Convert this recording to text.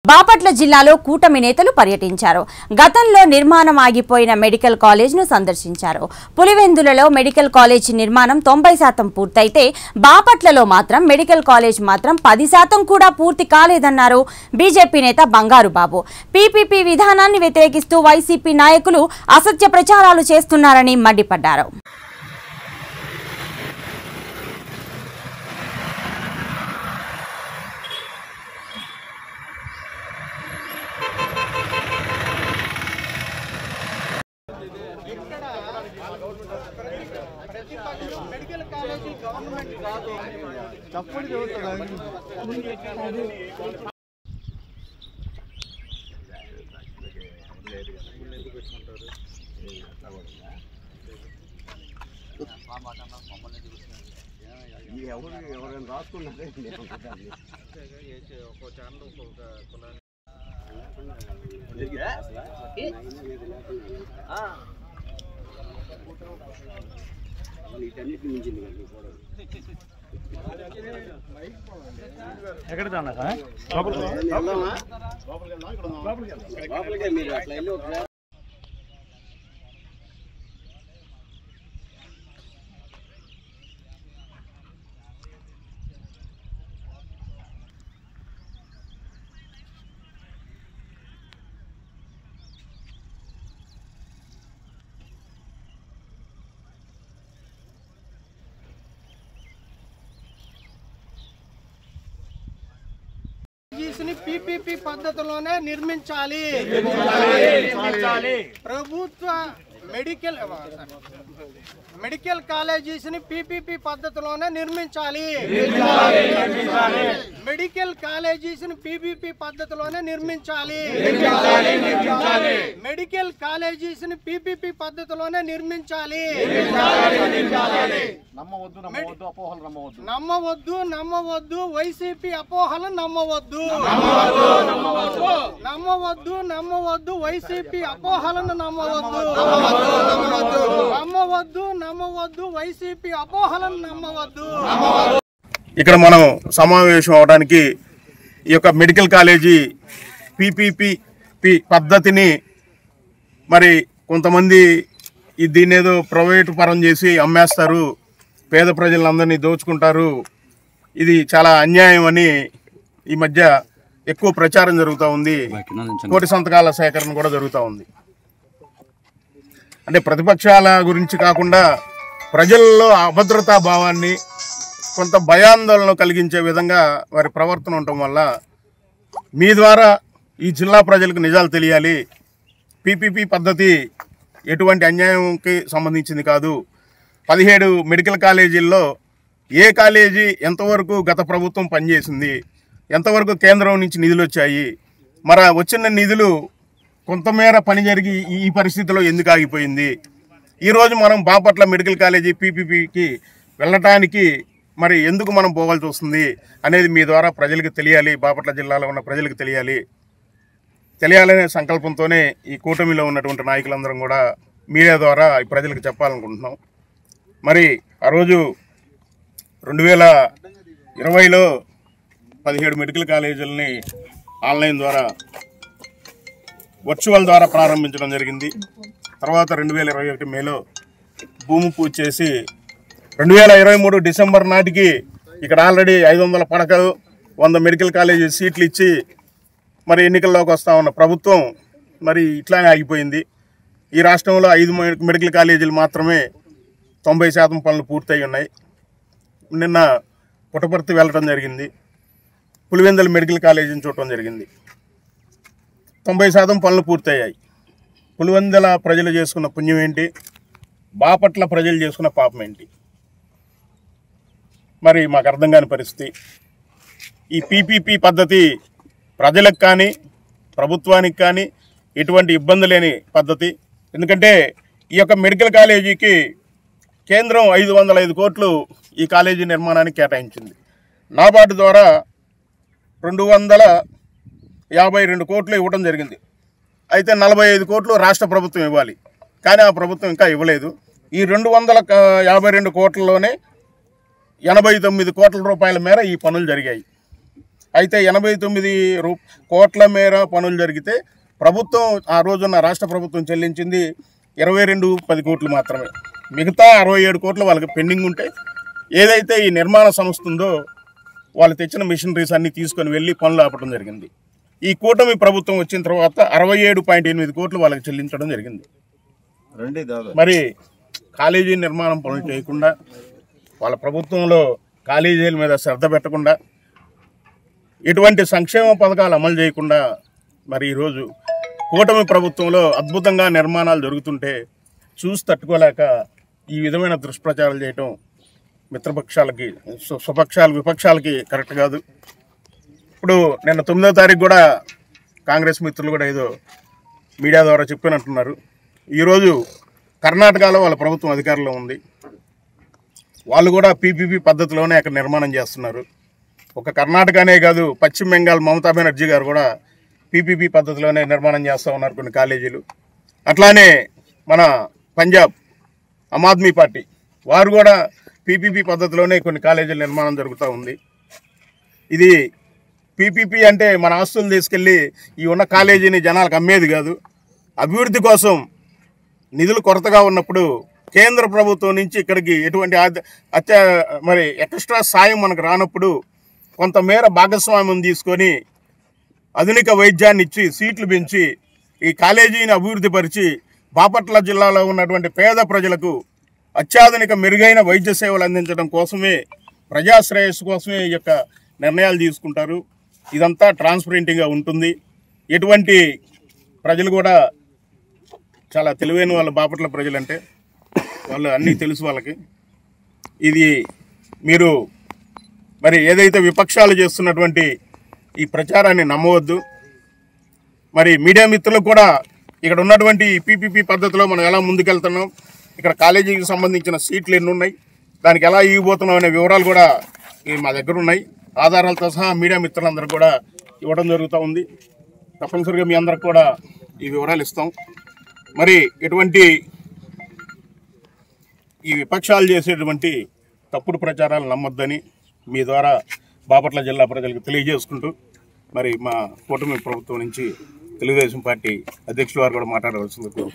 బాపట్ల జిల్లాలో కూటమి నేతలు పర్యటించారు. గతంలో నిర్మాణం ఆగిపోయిన మెడికల్ కాలేజ్ను సందర్శించారు. పులివెందులలో మెడికల్ కాలేజ్ నిర్మాణం 90% పూర్తయితే బాపట్లలో మాత్రం మెడికల్ కాలేజ్ మాత్రం 10% కూడా పూర్తి కాలేదన్నారు బీజేపీ నేత బంగారు బాబు. పీపీపీ విధానాన్ని వ్యతిరేకిస్తూ వైసీపీ నాయకులు అసత్య ప్రచారాలు చేస్తున్నారని మండిపడ్డారు. మెడికల్ కాలేజీ గవర్నమెంట్ కాదు తప్పుడు చదువుతుంది. ఎవరైనా రాసుకున్నారే ఒక ఛానల్ వీటన్నిటి మించింది ఎక్కడ మీరు అట్లా వెళ్ళి ఒక పీపీపీ పద్ధతిలోనే నిర్మించాలి. ప్రభుత్వ మెడికల్ కాలేజీస్ని పీపీపీ పద్ధతిలోనే నిర్మించాలి. మెడికల్ కాలేజీస్ని పీపీపీ పద్ధతిలోనే నిర్మించాలి. మెడికల్ కాలేజీస్ని పీపీపీ పద్ధతిలోనే నిర్మించాలి. నమ్మవద్దు వైసీపీ అపోహలను నమ్మవద్దు. వైసీపీ అపోహలను నమ్మవద్దు. వైసీపీ అపోహలను నమ్మవద్దు. ఇక్కడ మనం సమావేశం అవడానికి ఈ యొక్క మెడికల్ కాలేజీ పీపీపీ పద్ధతిని మరి కొంతమంది దీన్ని ఏదో ప్రైవేటు పరం చేసి అమ్మేస్తారు, పేద ప్రజలందరినీ దోచుకుంటారు, ఇది చాలా అన్యాయం అని ఈ మధ్య ఎక్కువ ప్రచారం జరుగుతూ ఉంది. కోటి సంతకాల సేకరణ కూడా జరుగుతూ ఉంది. అంటే ప్రతిపక్షాల గురించి కాకుండా ప్రజల్లో అభద్రతా భావాన్ని కొంత భయాందోళన కలిగించే విధంగా వారి ప్రవర్తన ఉండటం వల్ల మీ ద్వారా ఈ జిల్లా ప్రజలకు నిజాలు తెలియాలి. పీపీపీ పద్ధతి ఎటువంటి అన్యాయంకి సంబంధించింది కాదు. 17 మెడికల్ కాలేజీల్లో ఏ కాలేజీ ఎంతవరకు గత ప్రభుత్వం పనిచేసింది, ఎంతవరకు కేంద్రం నుంచి నిధులు వచ్చాయి, మరి వచ్చిన నిధులు కొంతమేర పని జరిగి ఈ పరిస్థితిలో ఎందుకు ఆగిపోయింది, ఈరోజు మనం బాపట్ల మెడికల్ కాలేజీ పీపీపీకి వెళ్ళటానికి మరి ఎందుకు మనం పోవాల్సి వస్తుంది అనేది మీ ద్వారా ప్రజలకు తెలియాలి, బాపట్ల జిల్లాలో ఉన్న ప్రజలకు తెలియాలనే సంకల్పంతోనే ఈ కూటమిలో ఉన్నటువంటి నాయకులందరం కూడా మీడియా ద్వారా ఈ ప్రజలకు చెప్పాలనుకుంటున్నాం. మరి ఆ రోజు 2020లో 17 మెడికల్ కాలేజీలని ఆన్లైన్ ద్వారా వర్చువల్ ద్వారా ప్రారంభించడం జరిగింది. తర్వాత 2021 మేలో భూమి పూజ చేసి 2023 డిసెంబర్ నాటికి ఇక్కడ ఆల్రెడీ 500 పడకలు 100 మెడికల్ కాలేజీ సీట్లు ఇచ్చి మరి ఎన్నికల్లోకి వస్తూ ఉన్న ప్రభుత్వం మరి ఇట్లానే ఆగిపోయింది. ఈ రాష్ట్రంలో 5 మెడికల్ కాలేజీలు మాత్రమే 90% పనులు పూర్తయి ఉన్నాయి. నిన్న పుట్టపర్తి వెళ్ళడం జరిగింది, పులివెందుల మెడికల్ కాలేజీని చూడటం జరిగింది. 90% పనులు పూర్తయ్యాయి. పులివెందుల ప్రజలు చేసుకున్న పుణ్యం ఏంటి, బాపట్ల ప్రజలు చేసుకున్న పాపం ఏంటి, మరి మాకు అర్థం కాని పరిస్థితి. ఈ పీపీపీ పద్ధతి ప్రజలకు కానీ ప్రభుత్వానికి కానీ ఎటువంటి ఇబ్బంది లేని పద్ధతి. ఎందుకంటే ఈ యొక్క మెడికల్ కాలేజీకి కేంద్రం 505 కోట్లు ఈ కాలేజీ నిర్మాణానికి కేటాయించింది. నాబార్డు ద్వారా 252 కోట్లు ఇవ్వడం జరిగింది. అయితే 45 కోట్లు రాష్ట్ర ప్రభుత్వం ఇవ్వాలి, కానీ ఆ ప్రభుత్వం ఇంకా ఇవ్వలేదు. ఈ 252 కోట్లలోనే 89 కోట్ల రూపాయల మేర ఈ పనులు జరిగాయి. అయితే 89 కోట్ల మేర పనులు జరిగితే ప్రభుత్వం ఆ రోజున్న రాష్ట్ర ప్రభుత్వం చెల్లించింది 22-10 కోట్లు మాత్రమే. మిగతా 67 కోట్లు వాళ్ళకి పెండింగ్ ఉంటే ఏదైతే ఈ నిర్మాణ సంస్థ ఉందో వాళ్ళు తెచ్చిన మిషనరీస్ అన్ని తీసుకొని వెళ్ళి పనులు ఆపడం జరిగింది. ఈ కూటమి ప్రభుత్వం వచ్చిన తర్వాత 67.8 కోట్లు వాళ్ళకి చెల్లించడం జరిగింది. మరి కాలేజీ నిర్మాణం పనులు చేయకుండా వాళ్ళ ప్రభుత్వంలో కాలేజీల మీద శ్రద్ధ పెట్టకుండా ఎటువంటి సంక్షేమ పథకాలు అమలు చేయకుండా మరి ఈరోజు కూటమి ప్రభుత్వంలో అద్భుతంగా నిర్మాణాలు జరుగుతుంటే చూసి తట్టుకోలేక ఈ విధమైన దుష్ప్రచారాలు చేయటం మిత్రపక్షాలకి విపక్షాలకి కరెక్ట్ కాదు. ఇప్పుడు నిన్న 9వ తారీఖు కూడా కాంగ్రెస్ మిత్రులు కూడా ఏదో మీడియా ద్వారా చెప్పినట్టున్నారు. ఈరోజు కర్ణాటకలో వాళ్ళ ప్రభుత్వం అధికారంలో ఉంది. వాళ్ళు కూడా పీపీపీ పద్ధతిలోనే అక్కడ నిర్మాణం చేస్తున్నారు. ఒక కర్ణాటకనే కాదు, పశ్చిమ బెంగాల్ మమతా బెనర్జీ గారు కూడా పీపీపీ పద్ధతిలోనే నిర్మాణం చేస్తూ ఉన్నారు కొన్ని కాలేజీలు. అట్లానే మన పంజాబ్ ఆమ్ ఆద్మీ పార్టీ వారు కూడా పీపీపీ పద్ధతిలోనే కొన్ని కాలేజీల నిర్మాణం జరుగుతూ ఉంది. ఇది పీపీపీ అంటే మన ఆస్తులు తీసుకెళ్ళి ఈ ఉన్న కాలేజీని జనాలకు అమ్మేది కాదు. అభివృద్ధి కోసం నిధులు కొరతగా ఉన్నప్పుడు కేంద్ర ప్రభుత్వం నుంచి ఇక్కడికి ఎటువంటి మరి ఎక్స్ట్రా సాయం మనకు రానప్పుడు కొంతమేర భాగస్వామ్యం తీసుకొని ఆధునిక వైద్యాన్ని ఇచ్చి సీట్లు పెంచి ఈ కాలేజీని అభివృద్ధిపరిచి బాపట్ల జిల్లాలో ఉన్నటువంటి పేద ప్రజలకు అత్యాధునిక మెరుగైన వైద్య సేవలు అందించడం కోసమే, ప్రజాశ్రేయస్సు కోసమే ఈ యొక్క నిర్ణయాలు తీసుకుంటారు. ఇదంతా ట్రాన్స్పరెంట్గా ఉంటుంది. ఎటువంటి ప్రజలు కూడా చాలా తెలివైన వాళ్ళు బాపట్ల ప్రజలంటే, వాళ్ళు అన్నీ తెలుసు వాళ్ళకి. ఇది మీరు మరి ఏదైతే విపక్షాలు చేస్తున్నటువంటి ఈ ప్రచారాన్ని నమ్మవద్దు. మరి మీడియా మిత్రులకు కూడా ఇక్కడ ఉన్నటువంటి పీపీపీ పద్ధతిలో మనం ఎలా ముందుకెళ్తున్నాం, ఇక్కడ కాలేజీకి సంబంధించిన సీట్లు ఎన్ని ఉన్నాయి, దానికి ఎలా ఇవ్వబోతున్నాం అనే వివరాలు కూడా మా దగ్గర ఉన్నాయి. ఆధారాలతో సహా మీడియా మిత్రులందరూ కూడా ఇవ్వడం జరుగుతూ ఉంది. తప్పనిసరిగా మీ అందరికి కూడా ఈ వివరాలు ఇస్తాం. మరి ఎటువంటి ఈ విపక్షాలు చేసేటువంటి తప్పుడు ప్రచారాలు నమ్మొద్దని మీ ద్వారా బాపట్ల జిల్లా ప్రజలకు తెలియజేసుకుంటూ, మరి మా కూటమి ప్రభుత్వం నుంచి తెలుగుదేశం పార్టీ అధ్యక్షుల వారు కూడా మాట్లాడవలసింది.